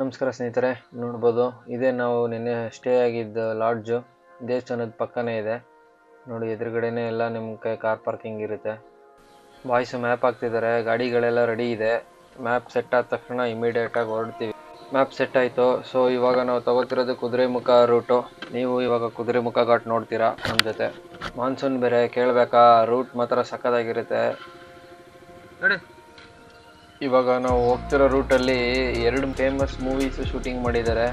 ನಮಸ್ಕಾರ ಸ್ನೇಹಿತರೆ, ನೋಡ್ಬೋದು ಇದೇ ನಾವು ನಿನ್ನೆ ಸ್ಟೇ ಆಗಿದ್ದ ಲಾಡ್ಜು. ದೇವಸ್ಥಾನದ ಪಕ್ಕನೇ ಇದೆ ನೋಡಿ. ಎದುರುಗಡೆನೇ ಎಲ್ಲ ನಿಮಗೆ ಕಾರ್ ಪಾರ್ಕಿಂಗ್ ಇರುತ್ತೆ. ಬಾಯ್ಸ್ ಮ್ಯಾಪ್ ಹಾಕ್ತಿದ್ದಾರೆ, ಗಾಡಿಗಳೆಲ್ಲ ರೆಡಿ ಇದೆ. ಮ್ಯಾಪ್ ಸೆಟ್ ಆದ ತಕ್ಷಣ ಇಮಿಡಿಯೇಟಾಗಿ ಹೊರಡ್ತೀವಿ. ಮ್ಯಾಪ್ ಸೆಟ್ ಆಯಿತು. ಸೊ ಇವಾಗ ನಾವು ತಗೋತಿರೋದು ಕುದುರೆಮುಖ ರೂಟು. ನೀವು ಇವಾಗ ಕುದುರೆಮುಖ ಘಾಟ್ ನೋಡ್ತೀರಾ ನಮ್ಮ ಜೊತೆ. ಮಾನ್ಸೂನ್ ಬೇರೆ ಕೇಳಬೇಕಾ, ರೂಟ್ ಮಾತ್ರ ಸಕ್ಕತ್ತಾಗಿರುತ್ತೆ ನೋಡಿ. ಇವಾಗ ನಾವು ಹೋಗ್ತಿರೋ ರೂಟಲ್ಲಿ 2 ಫೇಮಸ್ ಮೂವೀಸ್ ಶೂಟಿಂಗ್ ಮಾಡಿದ್ದಾರೆ.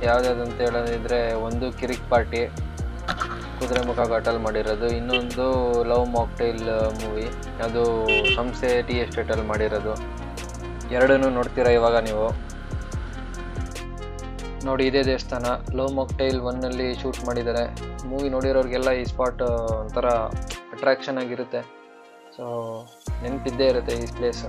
ಯಾವ್ದಾದಂತ ಹೇಳೋದಿದ್ರೆ, ಒಂದು ಕಿರಿಕ್ ಪಾರ್ಟಿ ಕುದುರೆಮುಖ ಘಾಟಲ್ಲಿ ಮಾಡಿರೋದು, ಇನ್ನೊಂದು ಲವ್ ಮಾಕ್ಟೈಲ್ ಮೂವಿ, ಅದು ಸಂಸ್ಥೆ ಟಿ ಎಸ್ಟೇಟಲ್ಲಿ ಮಾಡಿರೋದು. ಎರಡನ್ನೂ ನೋಡ್ತೀರಾ ಇವಾಗ ನೀವು ನೋಡಿ. ಇದೇ ದೇವಸ್ಥಾನ ಲವ್ ಮಾಕ್ಟೈಲ್ 1ನಲ್ಲಿ ಶೂಟ್ ಮಾಡಿದ್ದಾರೆ. ಮೂವಿ ನೋಡಿರೋರಿಗೆಲ್ಲ ಈ ಸ್ಪಾಟ್ ಒಂಥರ ಅಟ್ರಾಕ್ಷನ್ ಆಗಿರುತ್ತೆ. ಸೊ ನೆನಪಿದ್ದೇ ಇರುತ್ತೆ ಈ ಪ್ಲೇಸ್.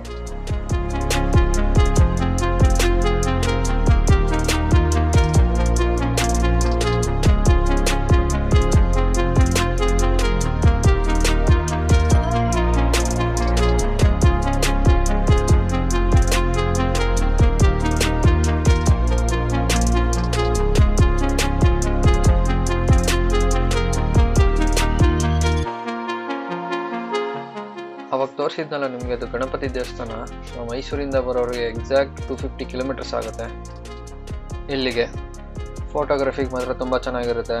ಅವಾಗ ತೋರಿಸಿದ್ನಲ್ಲ ನಿಮಗೆ, ಅದು ಗಣಪತಿ ದೇವಸ್ಥಾನ. ಮೈಸೂರಿಂದ ಬರೋರಿಗೆ ಎಕ್ಸಾಕ್ಟ್ 250 ಕಿಲೋಮೀಟರ್ಸ್ ಆಗುತ್ತೆ ಇಲ್ಲಿಗೆ. ಫೋಟೋಗ್ರಫಿಗೆ ಮಾತ್ರ ತುಂಬ ಚೆನ್ನಾಗಿರುತ್ತೆ.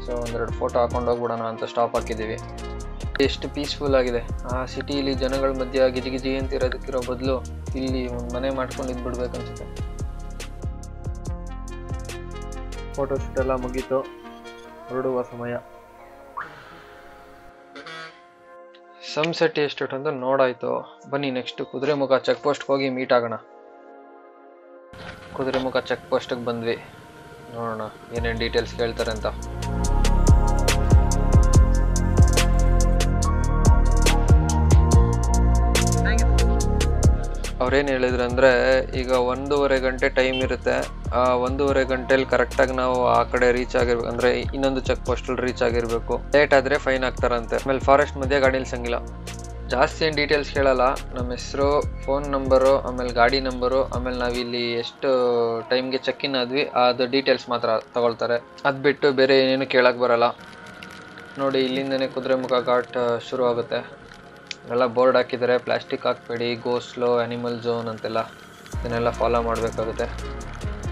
ಸೊ ಒಂದೆರಡು ಫೋಟೋ ಹಾಕೊಂಡು ಹೋಗ್ಬಿಡೋಣ ಅಂತ ಸ್ಟಾಪ್ ಹಾಕಿದ್ದೀವಿ. ಎಷ್ಟು ಪೀಸ್ಫುಲ್ ಆಗಿದೆ. ಆ ಸಿಟಿಲಿ ಜನಗಳ ಮಧ್ಯೆ ಗಿಜಿ ಅಂತ ಇರೋದಕ್ಕಿರೋ ಬದಲು ಇಲ್ಲಿ ಒಂದು ಮನೆ ಮಾಡ್ಕೊಂಡು ಇದ್ಬಿಡ್ಬೇಕು ಅನ್ಸುತ್ತೆ. ಫೋಟೋಶೂಟ್ ಎಲ್ಲ ಮುಗೀತು, ಹೊರಡುವ ಸಮಯ. ಸನ್ಸೆಟ್ ಎಸ್ಟೇಟ್ ಅಂತ ನೋಡಾಯ್ತು. ಬನ್ನಿ ನೆಕ್ಸ್ಟ್ ಕುದುರೆಮುಖ ಚೆಕ್ ಪೋಸ್ಟ್ಗೆ ಹೋಗಿ ಮೀಟ್ ಆಗೋಣ. ಕುದುರೆಮುಖ ಚೆಕ್ ಪೋಸ್ಟ್ಗೆ ಬಂದ್ವಿ, ನೋಡೋಣ ಏನೇನು ಡೀಟೇಲ್ಸ್ ಕೇಳ್ತಾರೆ ಅಂತ. ಅವ್ರೇನು ಹೇಳಿದ್ರು ಅಂದರೆ, ಈಗ 1.5 ಗಂಟೆ ಟೈಮ್ ಇರುತ್ತೆ. ಆ 1.5 ಗಂಟೆಲಿ ಕರೆಕ್ಟಾಗಿ ನಾವು ಆ ಕಡೆ ರೀಚ್ ಆಗಿರ್ಬೇಕು, ಅಂದರೆ ಇನ್ನೊಂದು ಚೆಕ್ ಪೋಸ್ಟಲ್ಲಿ ರೀಚ್ ಆಗಿರಬೇಕು. ಲೇಟ್ ಆದರೆ ಫೈನ್ ಹಾಕ್ತಾರಂತೆ. ಆಮೇಲೆ ಫಾರೆಸ್ಟ್ ಮಧ್ಯೆ ಗಾಡಿ ನಿಲ್ಸಂಗಿಲ್ಲ. ಜಾಸ್ತಿ ಏನು ಡೀಟೇಲ್ಸ್ ಕೇಳಲ್ಲ. ನಮ್ಮ ಹೆಸರು, ಫೋನ್ ನಂಬರು, ಆಮೇಲೆ ಗಾಡಿ ನಂಬರು, ಆಮೇಲೆ ನಾವಿಲ್ಲಿ ಎಷ್ಟು ಟೈಮ್ಗೆ ಚೆಕ್ ಇನ್ ಆದ್ವಿ ಅದು ಡೀಟೇಲ್ಸ್ ಮಾತ್ರ ತಗೊಳ್ತಾರೆ. ಅದು ಬಿಟ್ಟು ಬೇರೆ ಏನೇನು ಕೇಳಕ್ಕೆ ಬರಲ್ಲ ನೋಡಿ. ಇಲ್ಲಿಂದನೇ ಕುದುರೆಮುಖ ಘಾಟ್ ಶುರು ಆಗುತ್ತೆ. ಎಲ್ಲ ಬೋರ್ಡ್ ಹಾಕಿದ್ದಾರೆ, ಪ್ಲಾಸ್ಟಿಕ್ ಹಾಕಬೇಡಿ, ಗೋ ಸ್ಲೋ, ಆ್ಯನಿಮಲ್ ಝೋನ್ ಅಂತೆಲ್ಲ. ಇದನ್ನೆಲ್ಲ ಫಾಲೋ ಮಾಡಬೇಕಾಗುತ್ತೆ.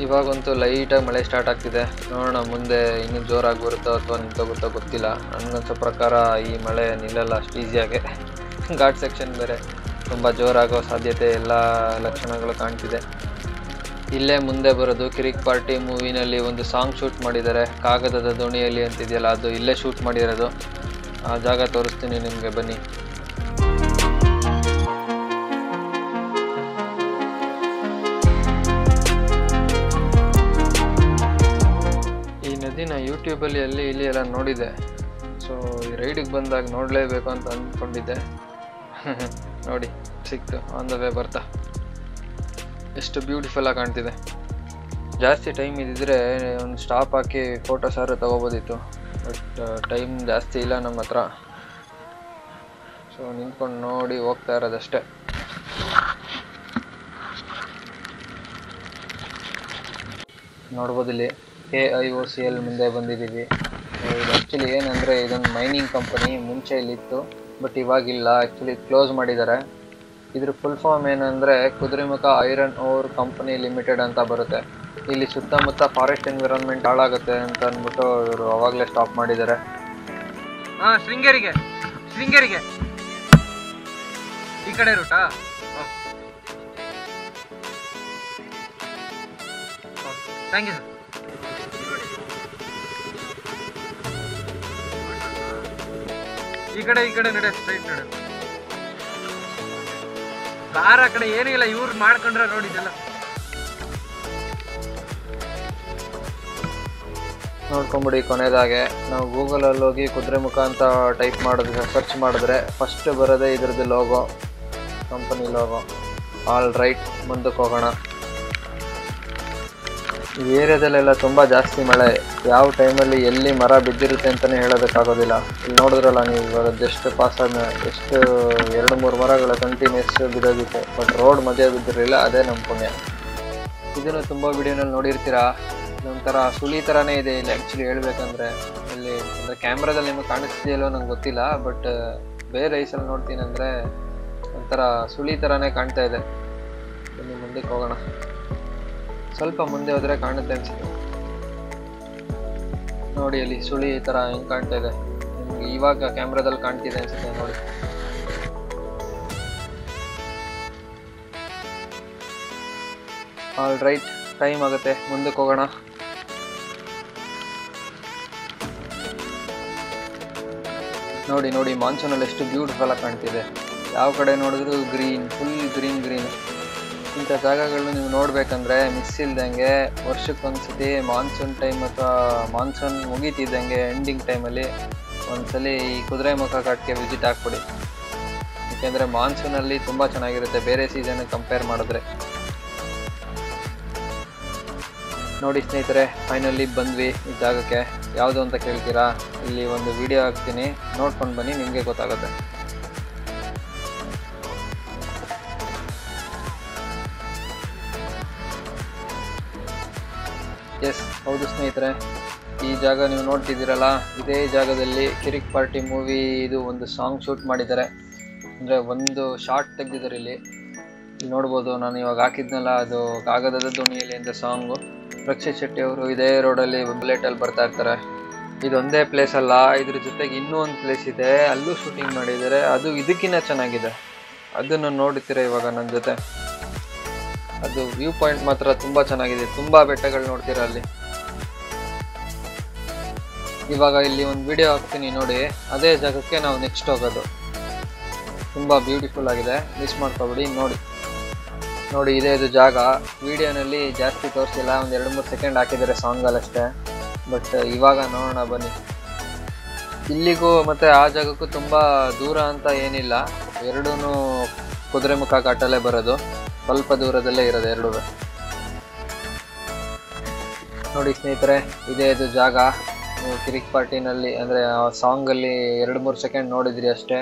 ಇವಾಗಂತೂ ಲೈಟಾಗಿ ಮಳೆ ಸ್ಟಾರ್ಟ್ ಆಗ್ತಿದೆ. ನೋಡೋಣ ಮುಂದೆ ಇನ್ನೂ ಜೋರಾಗಿ ಬರುತ್ತೋ ಅಥವಾ ನಿಂತೋಗುತ್ತೋ ಗೊತ್ತಿಲ್ಲ. ನನಗನ್ಸೋ ಪ್ರಕಾರ ಈ ಮಳೆ ನಿಲ್ಲಲ್ಲ ಅಷ್ಟು ಈಸಿಯಾಗೆ. ಘಾಟ್ ಸೆಕ್ಷನ್ ಬೇರೆ ತುಂಬ ಜೋರಾಗೋ ಸಾಧ್ಯತೆ ಎಲ್ಲ ಲಕ್ಷಣಗಳು ಕಾಣ್ತಿದೆ. ಇಲ್ಲೇ ಮುಂದೆ ಬರೋದು ಕಿರಿಕ್ ಪಾರ್ಟಿ ಮೂವಿನಲ್ಲಿ ಒಂದು ಸಾಂಗ್ ಶೂಟ್ ಮಾಡಿದ್ದಾರೆ, ಕಾಗದದ ದೋಣಿಯಲ್ಲಿ ಅಂತಿದೆಯಲ್ಲ, ಅದು ಇಲ್ಲೇ ಶೂಟ್ ಮಾಡಿರೋದು. ಆ ಜಾಗ ತೋರಿಸ್ತೀನಿ ನಿಮಗೆ, ಬನ್ನಿ. ನಾ ಯೂಟ್ಯೂಬಲ್ಲಿ ಅಲ್ಲಿ ಇಲ್ಲಿ ಎಲ್ಲ ನೋಡಿದೆ. ಸೊ ಈ ರೈಡಿಗೆ ಬಂದಾಗ ನೋಡಲೇಬೇಕು ಅಂತ ಅಂದ್ಕೊಂಡಿದ್ದೆ. ನೋಡಿ ಸಿಕ್ತು, ಆನ್ ದ ವೇ ಬರ್ತಾ. ಎಷ್ಟು ಬ್ಯೂಟಿಫುಲ್ಲಾಗಿ ಕಾಣ್ತಿದೆ. ಜಾಸ್ತಿ ಟೈಮ್ ಇದ್ದಿದ್ರೆ ಒಂದು ಸ್ಟಾಪ್ ಹಾಕಿ ಫೋಟೋಸ್ ಯಾರು ತೊಗೋಬೋದಿತ್ತು. ಬಟ್ ಟೈಮ್ ಜಾಸ್ತಿ ಇಲ್ಲ ನಮ್ಮ ಹತ್ರ. ಸೊ ನಿಂತ್ಕೊಂಡು ನೋಡಿ ಹೋಗ್ತಾ ಇರೋದಷ್ಟೇ. ನೋಡ್ಬೋದು ಇಲ್ಲಿ KIOCL ಮುಂದೆ ಬಂದಿದ್ದೀವಿ. ಇದು ಆ್ಯಕ್ಚುಲಿ ಏನಂದರೆ, ಇದೊಂದು ಮೈನಿಂಗ್ ಕಂಪನಿ. ಮುಂಚೆ ಇಲ್ಲಿತ್ತು, ಬಟ್ ಇವಾಗಿಲ್ಲ. ಆ್ಯಕ್ಚುಲಿ ಕ್ಲೋಸ್ ಮಾಡಿದ್ದಾರೆ. ಇದ್ರ ಫುಲ್ ಫಾರ್ಮ್ ಏನಂದರೆ Kudremukh iron ore company limited ಅಂತ ಬರುತ್ತೆ. ಇಲ್ಲಿ ಸುತ್ತಮುತ್ತ ಫಾರೆಸ್ಟ್ ಎನ್ವಿರಾನ್ಮೆಂಟ್ ಹಾಳಾಗುತ್ತೆ ಅಂತ ಅಂದ್ಬಿಟ್ಟು ಇವರು ಅವಾಗಲೇ ಸ್ಟಾಪ್ ಮಾಡಿದ್ದಾರೆ. ಶೃಂಗೇರಿಗೆ ಈ ಕಡೆ ರೂಟಾ? Thank you sir. ಈ ಕಡೆ ನಡೆ, ಸ್ಟ್ರೈಟ್ ನಡೆ. ಕಾರ್ ಆ ಕಡೆ ಏನೂ ಇಲ್ಲ, ಇವ್ರು ಮಾಡ್ಕೊಂಡ್ರೆ ನೋಡಿದ್ದೆಲ್ಲ. ನೋಡ್ಕೊಂಬಿಡಿ. ಕೊನೆಯದಾಗೆ ನಾವು ಗೂಗಲಲ್ಲಿ ಹೋಗಿ ಕುದುರೆಮುಖ ಅಂತ ಟೈಪ್ ಮಾಡಿದ್ರೆ, ಸರ್ಚ್ ಮಾಡಿದ್ರೆ ಫಸ್ಟ್ ಬರೋದೇ ಇದ್ರದ್ದು logo, company logo. All right, ಮುಂದಕ್ಕೆ ಹೋಗೋಣ. ಈ ಏರಿಯಾದಲ್ಲೆಲ್ಲ ತುಂಬ ಜಾಸ್ತಿ ಮಳೆ. ಯಾವ ಟೈಮಲ್ಲಿ ಎಲ್ಲಿ ಮರ ಬಿದ್ದಿರುತ್ತೆ ಅಂತಲೇ ಹೇಳೋದಕ್ಕಾಗೋದಿಲ್ಲ. ಇಲ್ಲಿ ನೋಡಿದ್ರಲ್ಲ ನೀವು, ಇವಾಗ ಜಸ್ಟ್ ಪಾಸ್ ಆದ್ಮೇಲೆ ಎಷ್ಟು 2-3 ಮರಗಳ ಕಂಟಿನ್ಯೂಸ್ ಬಿದ್ದೋಗಿತ್ತು. ಬಟ್ ರೋಡ್ ಮಧ್ಯೆ ಬಿದ್ದಿರಲಿಲ್ಲ, ಅದೇ ನಮ್ಮ ಪುಣ್ಯ. ಇದನ್ನು ತುಂಬ ವಿಡಿಯೋನಲ್ಲಿ ನೋಡಿರ್ತೀರಾ. ಇದೊಂಥರ ಸುಳಿ ಥರನೇ ಇದೆ ಇಲ್ಲಿ ಆ್ಯಕ್ಚುಲಿ ಹೇಳ್ಬೇಕಂದ್ರೆ. ಇಲ್ಲಿ ಅಂದರೆ ಕ್ಯಾಮ್ರಾದಲ್ಲಿ ನಿಮಗೆ ಕಾಣಿಸ್ತಿದೆಯಲ್ಲೋ ನಂಗೆ ಗೊತ್ತಿಲ್ಲ, ಬಟ್ ಬೇರೆ ಐಸಲ್ಲಿ ನೋಡ್ತೀನಿ ಅಂದರೆ ಒಂಥರ ಸುಳಿ ಥರನೇ ಕಾಣ್ತಾ ಇದೆ. ಇನ್ನು ಮುಂದಕ್ಕೆ ಹೋಗೋಣ. ಸ್ವಲ್ಪ ಮುಂದೆ ಹೋದರೆ ಕಾಣುತ್ತೆ ಅನ್ಸುತ್ತೆ ನೋಡಿ. ಅಲ್ಲಿ ಸುಳಿ ಥರ ಹೆಂಗೆ ಕಾಣ್ತಾ ಇದೆ ನಿಮ್ಗೆ ಇವಾಗ ಕ್ಯಾಮ್ರಾದಲ್ಲಿ ಕಾಣ್ತಿದೆ ಅನ್ಸುತ್ತೆ ನೋಡಿ. ಆಲ್ ರೈಟ್, ಟೈಮ್ ಆಗುತ್ತೆ, ಮುಂದಕ್ಕೆ ಹೋಗೋಣ. ನೋಡಿ ನೋಡಿ ಮಾನ್ಸೂನಲ್ಲಿ ಎಷ್ಟು ಬ್ಯೂಟಿಫುಲ್ ಆಗಿ ಕಾಣ್ತಿದೆ. ಯಾವ ಕಡೆ ನೋಡಿದ್ರು ಗ್ರೀನ್, ಫುಲ್ ಗ್ರೀನ್. ಇಂಥ ಜಾಗಗಳನ್ನ ನೀವು ನೋಡ್ಬೇಕಂದ್ರೆ ಮಿಸ್ ಇಲ್ದಂಗೆ ವರ್ಷಕ್ಕೊಂದ್ಸತಿ ಮಾನ್ಸೂನ್ ಟೈಮ್ ಅಥವಾ ಮಾನ್ಸೂನ್ ಮುಗೀತಿದ್ದಂಗೆ ಎಂಡಿಂಗ್ ಟೈಮಲ್ಲಿ ಒಂದ್ಸಲಿ ಈ ಕುದುರೆಮುಖ ಘಾಟ್ಗೆ ವಿಸಿಟ್ ಹಾಕ್ಬಿಡಿ. ಯಾಕೆಂದರೆ ಮಾನ್ಸೂನಲ್ಲಿ ತುಂಬ ಚೆನ್ನಾಗಿರುತ್ತೆ ಬೇರೆ ಸೀಸನ್ ಕಂಪೇರ್ ಮಾಡಿದ್ರೆ. ನೋಡಿ ಸ್ನೇಹಿತರೆ, ಫೈನಲಿ ಬಂದ್ವಿ ಈ ಜಾಗಕ್ಕೆ. ಯಾವುದು ಅಂತ ಕೇಳ್ತೀರಾ? ಇಲ್ಲಿ ಒಂದು ವಿಡಿಯೋ ಹಾಕ್ತೀನಿ, ನೋಡ್ಕೊಂಡು ಬನ್ನಿ, ನಿಮಗೆ ಗೊತ್ತಾಗುತ್ತೆ. ಎಸ್, ಹೌದು ಸ್ನೇಹಿತರೆ, ಈ ಜಾಗ ನೀವು ನೋಡ್ತಿದ್ದೀರಲ್ಲ, ಇದೇ ಜಾಗದಲ್ಲಿ ಕಿರಿಕ್ ಪಾರ್ಟಿ ಮೂವಿ ಇದು ಒಂದು ಸಾಂಗ್ ಶೂಟ್ ಮಾಡಿದ್ದಾರೆ. ಅಂದರೆ ಒಂದು ಶಾರ್ಟ್ ತೆಗೆದಿದ್ದಾರೆ ಇಲ್ಲಿ ನೋಡ್ಬೋದು. ನಾನು ಇವಾಗ ಹಾಕಿದ್ನಲ್ಲ, ಅದು ಕಾಗದದ ದೋಣಿಯಲ್ಲಿ ಅಂತ ಸಾಂಗು. ರಕ್ಷಿತ್ ಶೆಟ್ಟಿ ಅವರು ಇದೇ ರೋಡಲ್ಲಿ ಬುಲೆಟಲ್ಲಿ ಬರ್ತಾ ಇರ್ತಾರೆ. ಇದೊಂದೇ ಪ್ಲೇಸ್ ಅಲ್ಲ, ಇದ್ರ ಜೊತೆಗೆ ಇನ್ನೂ ಒಂದು ಪ್ಲೇಸ್ ಇದೆ, ಅಲ್ಲೂ ಶೂಟಿಂಗ್ ಮಾಡಿದ್ದಾರೆ. ಅದು ಇದಕ್ಕಿಂತ ಚೆನ್ನಾಗಿದೆ, ಅದನ್ನು ನೋಡ್ತೀರಾ ಇವಾಗ ನನ್ನ ಜೊತೆ. ಅದು ವ್ಯೂ ಪಾಯಿಂಟ್ ಮಾತ್ರ ತುಂಬ ಚೆನ್ನಾಗಿದೆ, ತುಂಬ ಬೆಟ್ಟಗಳು ನೋಡ್ತೀರಾ ಅಲ್ಲಿ. ಇವಾಗ ಇಲ್ಲಿ ಒಂದು ವಿಡಿಯೋ ಹಾಕ್ತೀನಿ ನೋಡಿ, ಅದೇ ಜಾಗಕ್ಕೆ ನಾವು ನೆಕ್ಸ್ಟ್ ಹೋಗೋದು. ತುಂಬ ಬ್ಯೂಟಿಫುಲ್ ಆಗಿದೆ, ಮಿಸ್ ಮಾಡ್ಕೊಬಿಡಿ. ನೋಡಿ ಇದೇ ಇದು ಜಾಗ. ವಿಡಿಯೋನಲ್ಲಿ ಜಾಸ್ತಿ ತೋರಿಸಿಲ್ಲ, ಒಂದು 2-3 ಸೆಕೆಂಡ್ ಹಾಕಿದ್ದಾರೆ ಸಾಂಗಲ್ಲಷ್ಟೇ. ಬಟ್ ಇವಾಗ ನೋಡೋಣ ಬನ್ನಿ. ಇಲ್ಲಿಗೂ ಮತ್ತು ಆ ಜಾಗಕ್ಕೂ ತುಂಬ ದೂರ ಅಂತ ಏನಿಲ್ಲ, ಎರಡೂ ಕುದುರೆಮುಖ ಘಾಟಲ್ಲೇ ಬರೋದು, ಸ್ವಲ್ಪ ದೂರದಲ್ಲೇ ಇರೋದು ಎರಡೂ. ನೋಡಿ ಸ್ನೇಹಿತರೆ, ಇದೇ ಇದು ಜಾಗ. ನೀವು ಕಿರಿಕ್ ಪಾರ್ಟಿನಲ್ಲಿ ಅಂದರೆ ಆ ಸಾಂಗಲ್ಲಿ 2-3 ಸೆಕೆಂಡ್ ನೋಡಿದ್ರಿ ಅಷ್ಟೇ.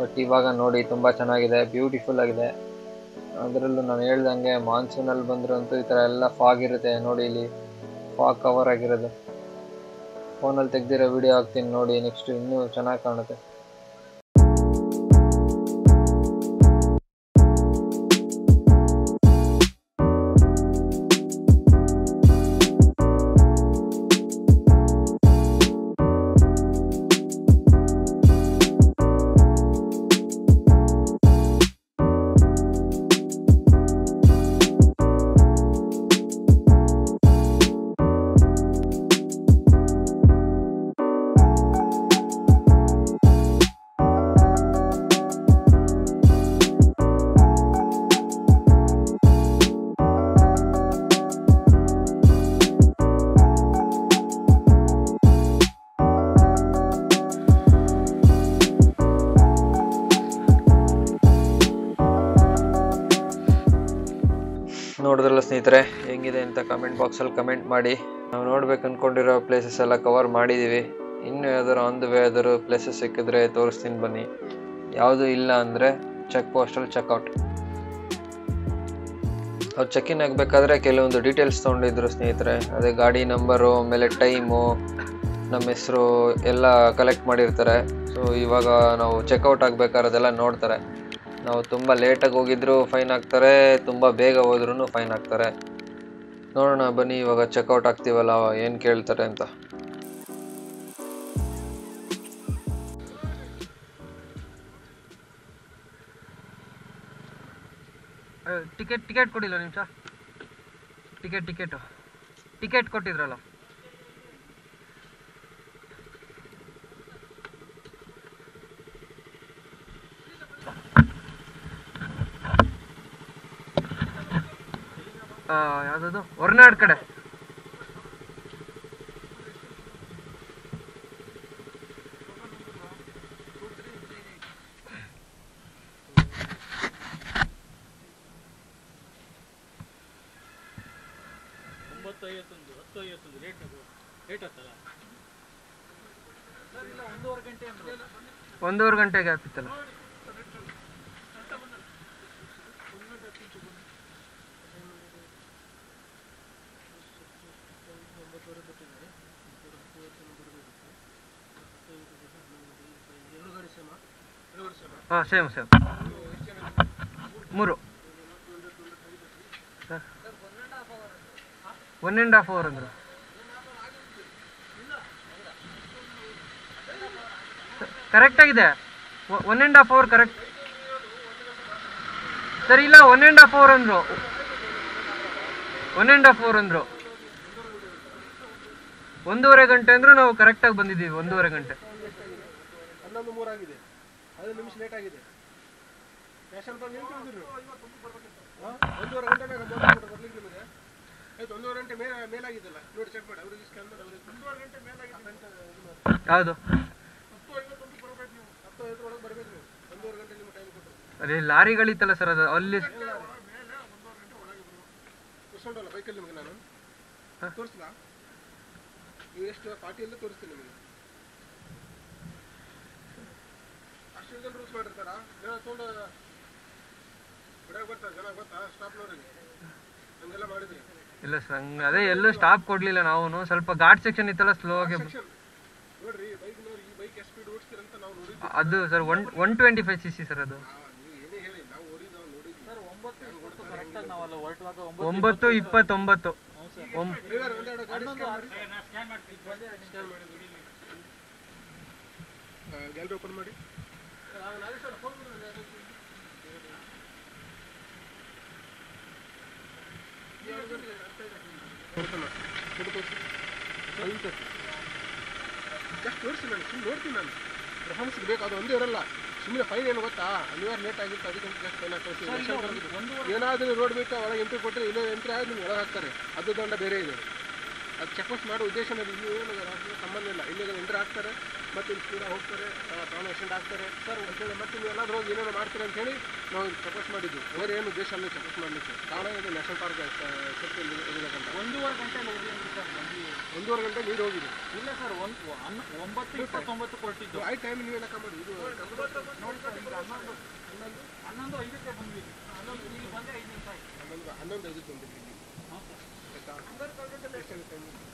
ಬಟ್ ಇವಾಗ ನೋಡಿ ತುಂಬ ಚೆನ್ನಾಗಿದೆ, ಬ್ಯೂಟಿಫುಲ್ ಆಗಿದೆ. ಅದರಲ್ಲೂ ನಾನು ಹೇಳ್ದಂಗೆ ಮಾನ್ಸೂನಲ್ಲಿ ಬಂದರೂ ಅಂತೂ ಈ ಥರ ಎಲ್ಲ ಫಾಗ್ ಇರುತ್ತೆ ನೋಡಿ. ಇಲ್ಲಿ ಫಾಗ್ ಕವರ್ ಆಗಿರೋದು. ಫೋನಲ್ಲಿ ತೆಗ್ದಿರೋ ವಿಡಿಯೋ ಹಾಕ್ತೀನಿ ನೋಡಿ, ನೆಕ್ಸ್ಟ್ ಇನ್ನೂ ಚೆನ್ನಾಗಿ ಕಾಣುತ್ತೆ. ನೋಡಿದ್ರಲ್ಲ ಸ್ನೇಹಿತರೆ, ಹೆಂಗಿದೆ ಅಂತ ಕಮೆಂಟ್ ಬಾಕ್ಸಲ್ಲಿ ಕಮೆಂಟ್ ಮಾಡಿ. ನಾವು ನೋಡ್ಬೇಕು ಅಂದ್ಕೊಂಡಿರೋ ಪ್ಲೇಸಸ್ ಎಲ್ಲ ಕವರ್ ಮಾಡಿದ್ದೀವಿ. ಇನ್ನೂ ಯಾವ್ದಾದ್ರು ಆನ್ ದ ವೇ ಯಾವ್ದಾದ್ರು ಪ್ಲೇಸಸ್ ಸಿಕ್ಕಿದ್ರೆ ತೋರಿಸ್ತೀನಿ ಬನ್ನಿ. ಯಾವುದು ಇಲ್ಲ ಅಂದರೆ ಚೆಕ್ ಪೋಸ್ಟಲ್ಲಿ ಚೆಕ್ಔಟ್. ಅವ್ರು ಚೆಕ್ ಇನ್ ಆಗಬೇಕಾದ್ರೆ ಕೆಲವೊಂದು ಡೀಟೇಲ್ಸ್ ತೊಗೊಂಡಿದ್ರು ಸ್ನೇಹಿತರೆ. ಅದೇ ಗಾಡಿ ನಂಬರು, ಆಮೇಲೆ ಟೈಮು, ನಮ್ಮ ಹೆಸರು ಎಲ್ಲ ಕಲೆಕ್ಟ್ ಮಾಡಿರ್ತಾರೆ. ಸೊ ಇವಾಗ ನಾವು ಚೆಕ್ಔಟ್ ಆಗಬೇಕಾದ್ರೆ ಅದೆಲ್ಲ ನೋಡ್ತಾರೆ. ನಾವು ತುಂಬ ಲೇಟಾಗಿ ಹೋಗಿದ್ರು ಫೈನ್ ಹಾಕ್ತಾರೆ, ತುಂಬ ಬೇಗ ಹೋದ್ರೂ ಫೈನ್ ಹಾಕ್ತಾರೆ. ನೋಡೋಣ ಬನ್ನಿ, ಇವಾಗ ಚೆಕ್ಔಟ್ ಆಗ್ತೀವಲ್ಲ ಏನು ಕೇಳ್ತಾರೆ ಅಂತ. ಟಿಕೆಟ್ ಕೊಡಿಲ್ಲ ನಿಮಿಷ. ಟಿಕೆಟ್ ಕೊಟ್ಟಿದ್ರಲ್ಲ. ಯಾವುದದು ಹೊರನಾಡು ಕಡೆ. ಒಂದೂವರೆ ಗಂಟೆಗೆ ಆಗ್ತಿತ್ತಲ್ಲ. ಹಾಂ ಸೇಮ್ 3 ಸರ್ 1.5 ಅವರ್ ಅಂದರು ಕರೆಕ್ಟಾಗಿದೆ 1.5 ಅವರ್ ಕರೆಕ್ಟ್ ಸರ್ ಇಲ್ಲ 1.5 ಅವರ್ ಅಂದರು 1.5 ಅವರ್ ಅಂದರು 1.5 ಗಂಟೆ ಅಂದರೂ ನಾವು ಕರೆಕ್ಟಾಗಿ ಬಂದಿದ್ದೀವಿ 1.5 ಗಂಟೆ 11:03 ಆಗಿದೆ 5 ನಿಮಿಷ ಲೇಟ್ ಆಗಿದೆ ನ್ಯಾಷನಲ್ ಪಾರ್ಕ್ ಏನು ತಿಳಿದಿರು 1.5 ಗಂಟೆ ಬರ್ಲಿಕ್ಕೆ ನಿಮಗೆ ಆಯ್ತು 1.5 ಗಂಟೆ ಮೇಲಾಗಿದ್ದಲ್ಲ ನೋಡಿ ಚೆಕ್ ಮಾಡಿ ಅವ್ರಿಗೆ ಸ್ಕ್ಯಾನ್ ಮಾಡಿ ಅವ್ರಿಗೆ 1.5 ಗಂಟೆ ಮೇಲಾಗಿದೆ ಹೌದು 10:51 ಬರ್ಬೇಕು ನೀವು 10:50 ಒಳಗೆ ಬರ್ಬೇಕು ನೀವು 1.5 ಗಂಟೆ ನಿಮ್ಮ ಟೈಮ್ ಕೊಟ್ಟರು ಅದೇ ಲಾರಿಗಳಿತ್ತಲ್ಲ ಸರ್ ಅದು ಅಲ್ಲಿ 1.5 ಗಂಟೆ ಒಳಗೆ ತೋರಿಸ್ಕೊಂಡಲ್ಲ ಬೈಕಲ್ಲಿ ನಿಮಗೆ ನಾನು ತೋರಿಸ್ಲಾ ನೀವು ಎಷ್ಟು ಪಾರ್ಟಿಯಲ್ಲೇ ತೋರಿಸ್ತೀನಿ ನಿಮಗೆ ಅಷ್ಟು ಜನ ರೂಲ್ಸ್ ಮಾಡಿರ್ತಾರ ಜನ ತೊಗೊಂಡು ಹೊಡೆಗೆ ಬರ್ತಾರೆ ಜನ ಗೊತ್ತಾ ಸ್ಟಾಪ್ನವ್ರಿಗೆ ಹಂಗೆಲ್ಲ ಮಾಡಿದ್ರಿ ಇಲ್ಲ ಸರ್ ಹಂಗೆ ಅದೇ ಎಲ್ಲೂ ಸ್ಟಾಪ್ ಕೊಡಲಿಲ್ಲ ನಾವು ಸ್ವಲ್ಪ ಘಾಟ್ ಸೆಕ್ಷನ್ ಇತ್ತಲ್ಲ ಸ್ಲೋ ಆಗಿ ಸೆಕ್ಷನ್ ನೋಡ್ರಿ ಬೈಕ್ನವ್ರು ಈ ಬೈಕ್ ಎಷ್ಟು ಸ್ಪೀಡ್ ಓಡಿಸ್ತೀರಂತ ನಾವು ನೋಡಿದ್ವಿ ಅದು ಸರ್ 125 cc ಸರ್ ಅದು ನೀವು ಏನೇ ಹೇಳಿ ನಾವು ನೋಡಿದ್ವಿ ಸರ್ 9:20 ಕರೆಕ್ಟಾಗಿ ನಾವಲ್ಲ ಹೊರಟುವಾಗ 9:29 ಡ್ರೈವರ್ ಒಂದೆರಡು ಗಾಡಿ ಸ್ಕ್ಯಾನ್ ಮಾಡ್ತೀವಿ ಗ್ಯಾಲರಿ ಓಪನ್ ಮಾಡಿ ಜಸ್ಟ್ ತೋರಿಸಿ ನಾನು ಸುಮ್ಮನೆ ನೋಡ್ತೀನಿ ನಾನು ರೆಫರೆನ್ಸ್ ಬೇಕು ಅದು ಒಂದೇ ಇರಲ್ಲ ಸುಮ್ಮನೆ ಫೈನ್ ಏನು ಗೊತ್ತಾ ಅನಿವಾರ್ಯ ಲೇಟ್ ಆಗಿತ್ತು ಅದಕ್ಕೆ ಜಸ್ಟ್ ಫೈನ್ ಹಾಕ್ತಾರೆ ಏನಾದರೂ ರೋಡ್ ಬೇಕು ಒಳಗೆ ಎಂಟ್ರಿ ಕೊಟ್ಟರೆ ಇಲ್ಲೇ ಎಂಟ್ರಿ ಆಗಿ ನಿಮ್ಗೆ ಒಳಗೆ ಹಾಕ್ತಾರೆ ಅದು ದಂಡ ಬೇರೆ ಇದೆ ಅದು ಚೆಕ್ ಪೋಸ್ಟ್ ಮಾಡೋ ಉದ್ದೇಶನಲ್ಲಿ ಇಲ್ಲಿ ಏನು ಸಂಬಂಧ ಇಲ್ಲ ಇಲ್ಲಿ ಎಂಟ್ರಿ ಹಾಕ್ತಾರೆ ಮತ್ತು ಇಲ್ಲಿ ಸ್ಪೀಡ ಹೋಗ್ತಾರೆ ಪ್ರಾಣ ಆಕ್ಸಿಡೆಂಟ್ ಆಗ್ತಾರೆ ಸರ್ ಅಂತೇಳಿ ಮತ್ತೆ ನೀವು ಎಲ್ಲಾದ್ರೂ ಹೋಗಿ ಏನೇನೋ ಮಾಡ್ತಾರೆ ಅಂತೇಳಿ ನಾವು ಚೆಕ್ ಪೋಸ್ಟ್ ಮಾಡಿದ್ವಿ ಬೇರೆ ಏನು ಉದ್ದೇಶ ಅಲ್ಲ ಚೆಕ್ ಪೋಸ್ಟ್ ಮಾಡಲಿಕ್ಕೆ ಕಾರಣ ಇದು ನ್ಯಾಷನಲ್ ಪಾರ್ಕ್ ಸೇಫ್ಟಿ ಇರಬೇಕಂತ 1.5 ಗಂಟೆ ಹೋಗಿ ಸರ್ ಬಂದ್ವಿ 1.5 ಗಂಟೆ ನೀರು ಹೋಗಿದೆ ಇಲ್ಲ ಸರ್ 9:29 ಕೊಟ್ಟಿದ್ದು ಆಯ್ತು ಟೈಮ್ ನೀವೇ ಲೆಕ್ಕ ಮಾಡಿ ಇದು ನೋಡಿ ಸರ್ ಈಗ 11:05ಕ್ಕೆ ಬಂದ್ವಿ ಇಲ್ಲಿ ಬಂದೆ 5 ನಿಮಿಷ ಆಯ್ತು 11:05 ಬಂದಿದ್ವಿ ಹಾಂ ಸರ್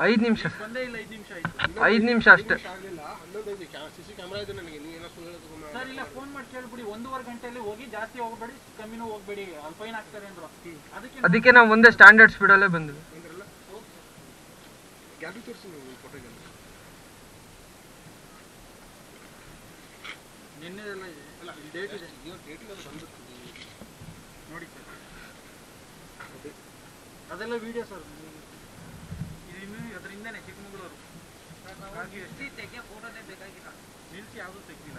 5 ನಿಮಿಷ ಬಂದೇ ಇಲ್ಲ 5 ನಿಮಿಷ ಆಯ್ತು 5 ನಿಮಿಷ ಅಷ್ಟೇ ಆಗಲಿಲ್ಲ 11:05 ಸಿಸಿ ಕ್ಯಾಮ್ರಾ ಇದೆ ನನಗೆ ನೀವು ಏನೋ ಸುಳ್ಳು ಹೇಳೋದು ಸರ್ ಇಲ್ಲ ಫೋನ್ ಮಾಡಿ ಕೇಳ್ಬಿಡಿ 1.5 ಗಂಟೆಯಲ್ಲಿ ಹೋಗಿ ಜಾಸ್ತಿ ಹೋಗಬೇಡಿ ಕಮ್ಮಿನೂ ಹೋಗಬೇಡಿ ಅಲ್ಲಿ ಫೈನ್ ಹಾಕ್ತಾರೆ ಅಂದ್ರು ಅದಕ್ಕೆ ನಾವು ಒಂದೇ ಸ್ಟ್ಯಾಂಡರ್ಡ್ ಸ್ಪೀಡಲ್ಲೇ ಬಂದ್ವಿ ಬಂದ್ರಲ್ಲ ಗ್ಯಾಲರಿ ತೋರಿಸಿ ನೀವು ಫೋಟೋ ಗ್ಯಾಲರಿ ನಿನ್ನೆ ಎಲ್ಲ ಇದೆ ಅಲ್ಲ ಡೇಟ್ ಇದೆ ಡೇಟಿಗೆ ಅದು ಬಂದ್ಬಿಡ್ತದೆ ನೋಡಿ ಸರ್ ಅದೆಲ್ಲ ವಿಡಿಯೋ ಸರ್ ಇದು ಇನ್ನೂ ಅದರಿಂದನೇ ಚಿಕ್ಕಮಗಳೂರು ಹಾಗಾಗಿ ಫೋಟೋನೇ ಬೇಕಾಗಿಲ್ಲ ನಿಲ್ಲಿಸಿ ಯಾವುದೂ ತೆಗ್ದಿಲ್ಲ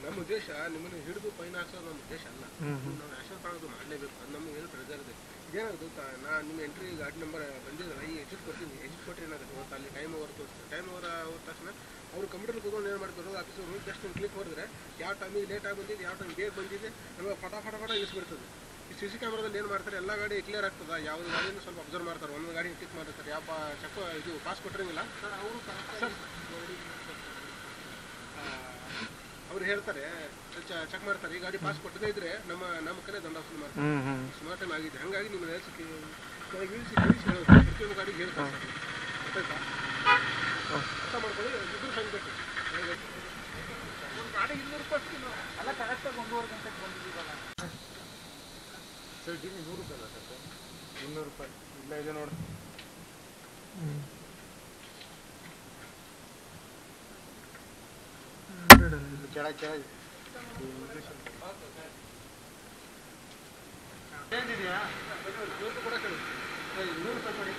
ನಮ್ಮ ಉದ್ದೇಶ ನಿಮ್ಮನ್ನು ಹಿಡಿದು ಫೈನ್ ಹಾಕ್ಸೋದು ನಮ್ಮ ಉದ್ದೇಶ ಅಲ್ಲ ನಾವು ನ್ಯಾಷನಲ್ ಪಾರ್ಕ್ ಮಾಡಲೇಬೇಕು ಅದು ನಮಗೆ ಏನು ಪ್ರೆಜರ್ ಇದೆ ಇದೇನಾದ್ರು ಗೊತ್ತಾ ನಿಮ್ಮ ಎಂಟ್ರಿ ಗಾಡಿ ನಂಬರ್ ಬಂದಿದ್ದಲ್ಲ ಈ ಎಕ್ಸಿಟ್ ಕೊಡ್ತೀನಿ ಎಕ್ಸಿಟ್ ಕೊಟ್ಟರೆ ಏನಾಗುತ್ತೆ ಗೊತ್ತಾ ಅಲ್ಲಿ ಟೈಮ್ ಓವರ್ ತೋರಿಸ್ತಾರೆ ಟೈಮ್ ಓವರ್ ಹೋದ ತಕ್ಷಣ ಅವರು ಕಂಪ್ಯೂಟರ್ ಕೂತ್ಕೊಂಡು ಏನು ಮಾಡ್ತಾರೆ ಆಫೀಸರು ಜಸ್ಟ್ ಒಂದು ಕ್ಲಿಕ್ ಹೊಡೆದ್ರೆ ಯಾವ ಟೈಮಿಗೆ ಲೇಟಾಗಿ ಬಂದಿದೆ ಯಾವ ಟೈಮ್ ಬೇಗ ಬಂದಿದೆ ನಮಗೆ ಫಟ ಇಳಿಸ್ಬಿಡ್ತದೆ ಈ ಸಿ ಸಿ ಕ್ಯಾಮ್ರಾದಲ್ಲಿ ಏನು ಮಾಡ್ತಾರೆ ಎಲ್ಲ ಗಾಡಿ ಕ್ಲಿಯರ್ ಆಗ್ತದೆ ಯಾವ ಗಾಡಿಯನ್ನು ಸ್ವಲ್ಪ ಅಬ್ಸರ್ವ್ ಮಾಡ್ತಾರೆ ಒಂದು ಗಾಡಿ ಕ್ಲಿಕ್ ಮಾಡಿರ್ತಾರೆ ಯಾವ ಚೆಕ್ ಇದು ಪಾಸ್ ಕೊಟ್ಟಿರಂಗಿಲ್ಲ ಸರ್ ಅವರು ಸರ್ ಅವ್ರು ಹೇಳ್ತಾರೆ ಚೆಕ್ ಮಾಡ್ತಾರೆ ಈ ಗಾಡಿ ಪಾಸ್ ಕೊಟ್ಟದೇ ಇದ್ರೆ ನಮ್ಮ ಕಡೆ ದಂಡ ವಸೂಲು ಮಾಡ್ತಾರೆ ಸುಮಾರು ಟೈಮ್ ಆಗಿದೆ ಹಾಗಾಗಿ ನಿಮ್ಮ ಕೆಲಸಕ್ಕೆ ಇಳಿಸಿ ಹೇಳೋದು ಪ್ರತಿಯೊಂದು ಗಾಡಿಗೆ ಹೇಳ್ತಾರೆ ಸರ್ ಗೊತ್ತಾಯ್ತಾ ಅರ್ಥ ಮಾಡ್ಕೊಳ್ಳಿ ಇಬ್ಬರು ಸಂಗತಿ ಒಂದು ಗಾಡಿ 200 ರೂಪಾಯಿ ಅಲ್ಲ ಕರೆಕ್ಟಾಗಿ 1.5 ಗಂಟೆಗೆ ಬಂದಿದ್ದೀವಲ್ಲ ಸರ್ ಡಿ 100 ರೂಪಾಯಿ ಅಲ್ಲ ಸರ್ 200 ರೂಪಾಯಿ ಇಲ್ಲ ಇದೆ ನೋಡಿ ಕೆಳಗೆ ಏನಿದೆಯಾ 100 ರೂಪಾಯಿ ಕೊಡಿ 100 ರೂಪಾಯಿ ಕೊಡಿ